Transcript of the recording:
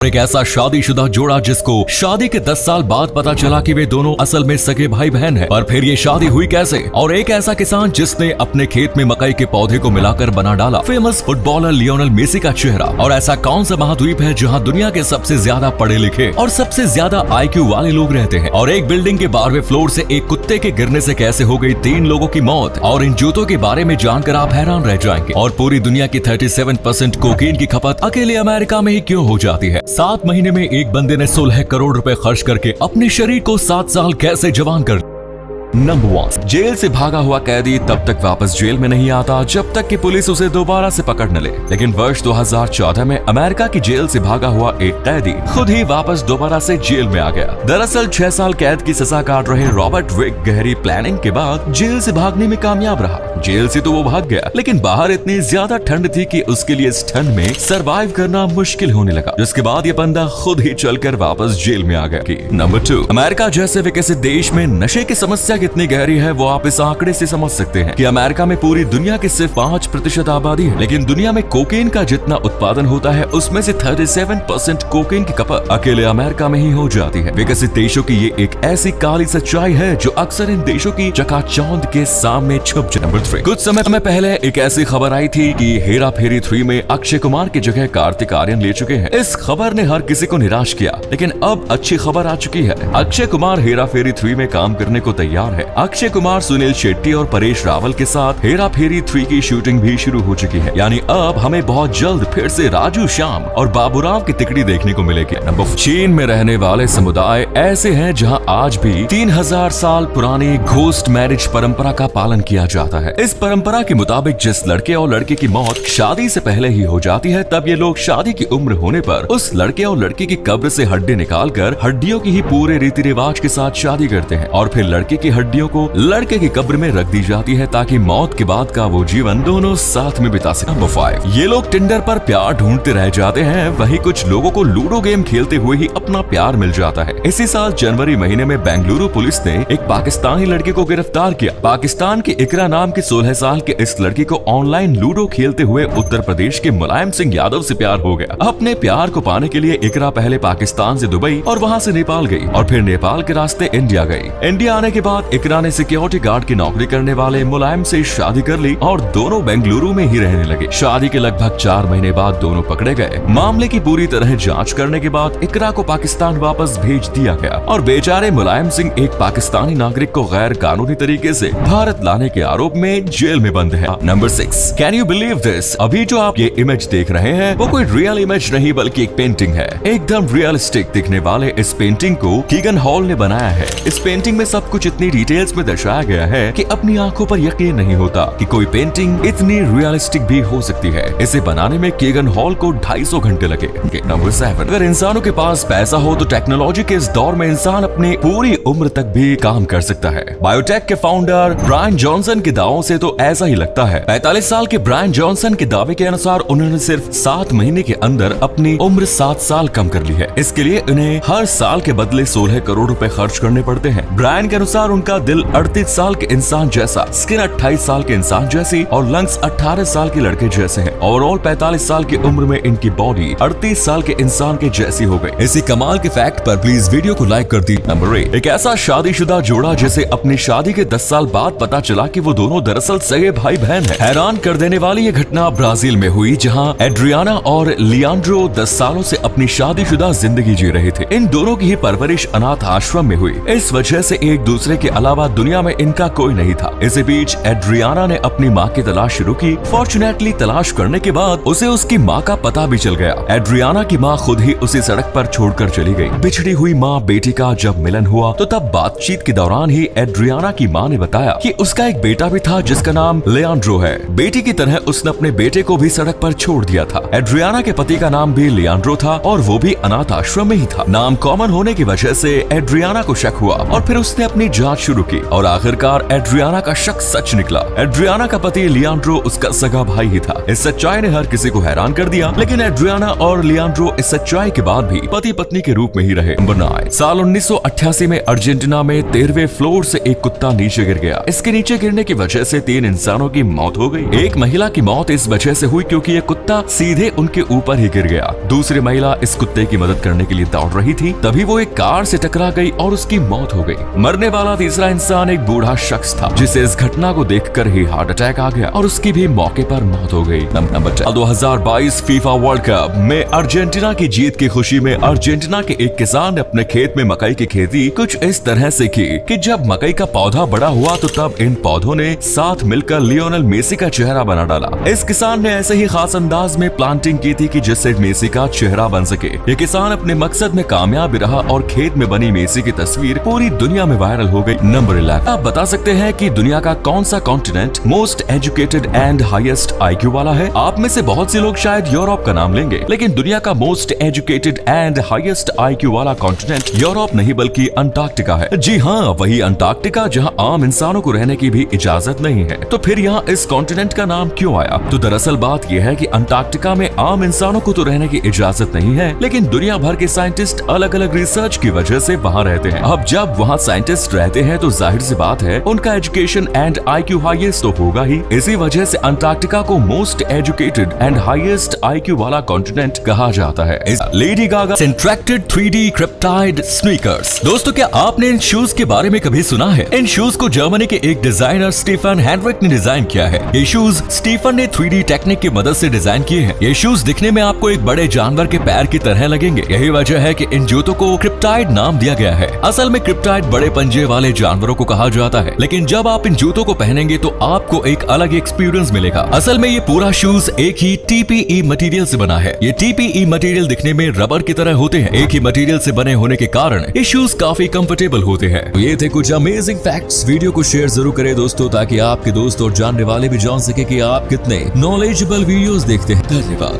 एक ऐसा शादीशुदा जोड़ा जिसको शादी के 10 साल बाद पता चला कि वे दोनों असल में सगे भाई बहन हैं। पर फिर ये शादी हुई कैसे? और एक ऐसा किसान जिसने अपने खेत में मकई के पौधे को मिलाकर बना डाला फेमस फुटबॉलर लियोनेल मेसी का चेहरा। और ऐसा कौन सा महाद्वीप है जहां दुनिया के सबसे ज्यादा पढ़े लिखे और सबसे ज्यादा IQ वाले लोग रहते हैं? और एक बिल्डिंग के 12वें फ्लोर से एक कुत्ते के गिरने से कैसे हो गई 3 लोगों की मौत? और इन जूतों के बारे में जानकर आप हैरान रह जाएंगे। और पूरी दुनिया की 37% कोकीन की खपत अकेले अमेरिका में ही क्यों हो जाती है? 7 महीने में एक बंदे ने 16 करोड़ रुपए खर्च करके अपने शरीर को 7 साल कैसे जवान कर। नंबर 1, जेल से भागा हुआ कैदी तब तक वापस जेल में नहीं आता जब तक कि पुलिस उसे दोबारा से पकड़ न ले। लेकिन वर्ष 2014 में अमेरिका की जेल से भागा हुआ एक कैदी खुद ही वापस दोबारा से जेल में आ गया। दरअसल 6 साल कैद की सजा काट रहे रॉबर्ट विक गहरी प्लानिंग के बाद जेल से भागने में कामयाब रहा। जेल से तो वो भाग गया, लेकिन बाहर इतनी ज्यादा ठंड थी कि उसके लिए इस ठंड में सरवाइव करना मुश्किल होने लगा, जिसके बाद ये बंदा खुद ही चलकर वापस जेल में आ गया। नंबर 2, अमेरिका जैसे विकसित देश में नशे की समस्या कितनी गहरी है वो आप इस आंकड़े से समझ सकते हैं कि अमेरिका में पूरी दुनिया की सिर्फ 5% आबादी है, लेकिन दुनिया में कोकेन का जितना उत्पादन होता है उसमें से 37% कोकेन की खपत अकेले अमेरिका में ही हो जाती है। विकसित देशों की ये एक ऐसी काली सच्चाई है जो अक्सर इन देशों की चकाचौंध के सामने छुप जाती है। नंबर 3, कुछ समय पहले एक ऐसी खबर आई थी कि हेरा फेरी 3 में अक्षय कुमार की जगह कार्तिक आर्यन ले चुके हैं। इस खबर ने हर किसी को निराश किया, लेकिन अब अच्छी खबर आ चुकी है। अक्षय कुमार हेरा फेरी 3 में काम करने को तैयार है। अक्षय कुमार सुनील शेट्टी और परेश रावल के साथ हेरा फेरी 3 की शूटिंग भी शुरू हो चुकी है। यानी अब हमें बहुत जल्द फिर से राजू श्याम और बाबूराव की तिकड़ी देखने को मिलेगी। नंबर 4, चीन में रहने वाले समुदाय ऐसे हैं जहां आज भी 3000 साल पुरानी घोस्ट मैरिज परंपरा का पालन किया जाता है। इस परंपरा के मुताबिक जिस लड़के और लड़की की मौत शादी से पहले ही हो जाती है, तब ये लोग शादी की उम्र होने पर उस लड़के और लड़की की कब्र से हड्डी निकालकर हड्डियों की ही पूरे रीति रिवाज के साथ शादी करते हैं और फिर लड़के की हड्डियों को लड़के की कब्र में रख दी जाती है ताकि मौत के बाद का वो जीवन दोनों साथ में बिता सकें। नंबर 5, ये लोग टिंडर पर प्यार ढूंढते रह जाते हैं, वहीं कुछ लोगों को लूडो गेम खेलते हुए ही अपना प्यार मिल जाता है। इसी साल जनवरी महीने में बेंगलुरु पुलिस ने एक पाकिस्तानी लड़के को गिरफ्तार किया। पाकिस्तान की इकरा नाम की 16 साल के इस लड़की को ऑनलाइन लूडो खेलते हुए उत्तर प्रदेश के मुलायम सिंह यादव से प्यार हो गया। अपने प्यार को पाने के लिए इकरा पहले पाकिस्तान से दुबई और वहाँ से नेपाल गई और फिर नेपाल के रास्ते इंडिया गई। इंडिया आने के बाद इकरा ने सिक्योरिटी गार्ड की नौकरी करने वाले मुलायम से शादी कर ली और दोनों बेंगलुरु में ही रहने लगे। शादी के लगभग 4 महीने बाद दोनों पकड़े गए। मामले की पूरी तरह जांच करने के बाद इकरा को पाकिस्तान वापस भेज दिया गया और बेचारे मुलायम सिंह एक पाकिस्तानी नागरिक को गैर कानूनी तरीके से भारत लाने के आरोप में जेल में बंद है। Number 6, can you believe this? अभी जो आप ये इमेज देख रहे हैं वो कोई रियल इमेज नहीं बल्कि एक पेंटिंग है। एकदम रियलिस्टिक दिखने वाले इस पेंटिंग को कीगन हॉल ने बनाया है। इस पेंटिंग में सब कुछ इतनी डिटेल्स में दर्शाया गया है कि अपनी आंखों पर यकीन नहीं होता कि कोई पेंटिंग इतनी रियलिस्टिक भी हो सकती है। इसे बनाने में कीगन हॉल को 250 घंटे लगे। नंबर 7, अगर इंसानों के पास पैसा हो तो टेक्नोलॉजी के इस दौर में इंसान अपनी पूरी उम्र तक भी काम कर सकता है। बायोटेक के फाउंडर ब्रायन जॉनसन के दावों से तो ऐसा ही लगता है। 45 साल के ब्रायन जॉनसन के दावे के अनुसार उन्होंने सिर्फ 7 महीने के अंदर अपनी उम्र 7 साल कम कर ली है। इसके लिए उन्हें हर साल के बदले 16 करोड़ रुपए खर्च करने पड़ते हैं। ब्रायन के अनुसार उनका दिल 38 साल के इंसान जैसा, स्किन 28 साल के इंसान जैसी और लंग्स 18 साल के लड़के जैसे हैं। ओवरऑल 45 साल की उम्र में इनकी बॉडी 38 साल के इंसान के जैसी हो गई। इसी कमाल के फैक्ट पर प्लीज वीडियो को लाइक कर दी। नंबर 8, एक ऐसा शादीशुदा जोड़ा जिसे अपनी शादी के 10 साल बाद पता चला कि वो दोनों दरअसल सगे भाई बहन हैं। हैरान कर देने वाली ये घटना ब्राजील में हुई, जहां एड्रियाना और लियांड्रो 10 सालों से अपनी शादीशुदा जिंदगी जी रहे थे। इन दोनों की ही परवरिश अनाथ आश्रम में हुई। इस वजह से एक दूसरे के अलावा दुनिया में इनका कोई नहीं था। इसी बीच एड्रियाना ने अपनी माँ की तलाश शुरू की। फॉर्चुनेटली तलाश करने के बाद उसे उसकी माँ का पता भी चल गया। एड्रियाना की माँ खुद ही उसे सड़क पर छोड़कर चली गई। बिछड़ी हुई माँ बेटी का जब मिलन हुआ तो तब बातचीत के दौरान ही एड्रियाना की माँ ने बताया कि उसका एक बेटा भी था जिसका नाम लियांड्रो है। बेटी की तरह उसने अपने बेटे को भी सड़क पर छोड़ दिया था। एड्रियाना के पति का नाम भी लियांड्रो था और वो भी अनाथ आश्रम में ही था। नाम कॉमन होने की वजह से एड्रियाना को शक हुआ और फिर उसने अपनी जांच शुरू की और आखिरकार एड्रियाना का शक सच निकला। एड्रियाना का पति लियांड्रो उसका सगा भाई ही था। इस सच्चाई ने हर किसी को हैरान कर दिया, लेकिन एड्रियाना और लियांड्रो इस सच्चाई के बाद भी पति पत्नी के रूप में ही रहे। नंबर 9, साल 1988 में अर्जेंटीना में 13वें फ्लोर से एक कुत्ता नीचे गिर गया। इसके नीचे गिरने की वजह से 3 इंसानों की मौत हो गई। एक महिला की मौत इस वजह से हुई क्योंकि ये कुत्ता सीधे उनके ऊपर ही गिर गया। दूसरी महिला इस कुत्ते की मदद करने के लिए दौड़ रही थी, तभी वो एक कार से टकरा गई और उसकी मौत हो गई। मरने वाला तीसरा इंसान एक बूढ़ा शख्स था, जिसे इस घटना को देखकर ही हार्ट अटैक आ गया और उसकी भी मौके पर मौत हो गई। नंबर 10, 2022 फीफा वर्ल्ड कप में अर्जेंटीना की जीत की खुशी में अर्जेंटीना के एक किसान ने अपने खेत में मकई की खेती कुछ इस तरह से की कि जब मकई का पौधा बड़ा हुआ तो तब इन पौधों ने साथ मिलकर लियोनेल मेसी का चेहरा बना डाला। इस किसान ने ऐसे ही खास अंदाज में प्लांटिंग की थी कि जिससे मेसी का चेहरा बन सके। ये किसान अपने मकसद में कामयाब रहा और खेत में बनी मेसी की तस्वीर पूरी दुनिया में वायरल हो गई। नंबर 11, आप बता सकते हैं कि दुनिया का कौन सा continent most educated and highest IQ वाला है? आप में से बहुत से लोग शायद यूरोप का नाम लेंगे, लेकिन दुनिया का most educated and highest IQ वाला कॉन्टिनेंट यूरोप नहीं बल्कि अंटार्कटिका है। जी हाँ, वही अंटार्कटिका जहाँ आम इंसानों को रहने की भी इजाजत नहीं है। तो फिर यहाँ इस कॉन्टिनेंट का नाम क्यों आया? तो दरअसल बात यह है कि अंटार्कटिका में आम इंसानों को तो रहने की इजाजत नहीं है, लेकिन दुनिया भर के साइंटिस्ट अलग अलग रिसर्च की वजह से वहाँ रहते हैं। अब जब वहाँ साइंटिस्ट रहते हैं तो जाहिर सी बात है उनका एजुकेशन एंड IQ हाईएस्ट तो होगा ही। इसी वजह से अंटार्कटिका को most educated and highest IQ वाला कॉन्टिनेंट कहा जाता है। Lady Gaga interacted 3D cryptid sneakers. दोस्तों, क्या आपने इन शूज के बारे में कभी सुना है? इन शूज को जर्मनी के एक डिजाइनर स्टीफन हेनरिक ने डिजाइन किया है। ये शूज स्टीफन ने 3D टेक्निक की मदद से डिजाइन किए हैं। ये शूज दिखने में आपको एक बड़े जानवर के पैर की तरह लगेंगे। यही वजह है कि इन जूतों को क्रिप्टाइड नाम दिया गया है। असल में क्रिप्टाइड बड़े पंजे वाले जानवरों को कहा जाता है, लेकिन जब आप इन जूतों को पहनेंगे तो आपको एक अलग एक्सपीरियंस मिलेगा। असल में ये पूरा शूज एक ही TPE मटेरियल से बना है। ये TPE मटेरियल दिखने में रबर की तरह होते हैं। एक ही मटेरियल से बने होने के कारण ये शूज काफी कंफर्टेबल होते हैं। तो ये थे कुछ अमेजिंग फैक्ट्स। वीडियो को शेयर जरूर करें दोस्तों, ताकि आपके दोस्त और जानने वाले भी जान सके कि आप कितने नॉलेजेबल वीडियोस देखते हैं। धन्यवाद।